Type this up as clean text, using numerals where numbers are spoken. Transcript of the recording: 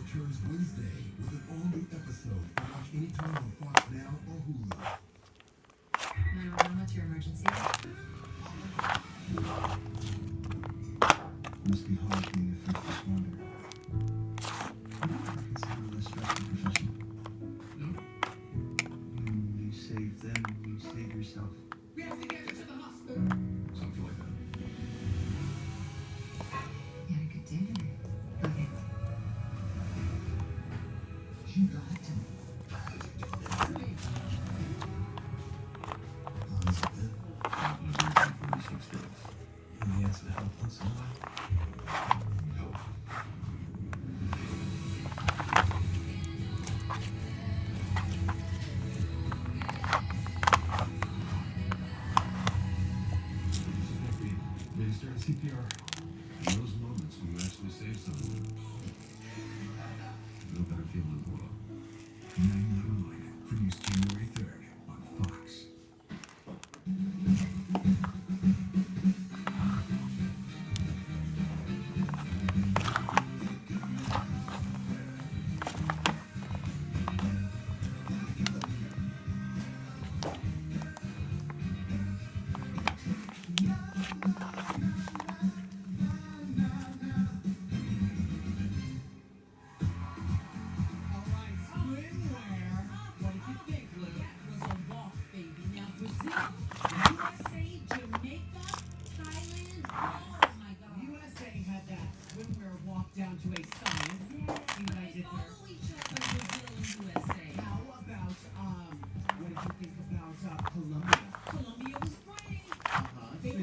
returns Wednesday with an all-new episode to watch anytime on Fox Now or Hulu. 911, what's your emergency? Must be hard being a first responder. Would you ever consider a less stressful profession? No? You save them, you save yourself. We have to get her to the hospital. Something like that. You had a good day today. Okay. You got to. He has to help us a lot. Help. They start CPR. In those moments when you actually save someone, no better feeling in the world. 911, produced January 3rd on Fox. Alright, swimwear. What did you think, Lou? That was a walk, baby. Now Brazil, USA, Jamaica, Thailand. Oh my God. USA had that swimwear walk down to a science. See what I did there? Follow each other, Brazil and USA. How about what did you think about Colombia? Colombia was great. Baby,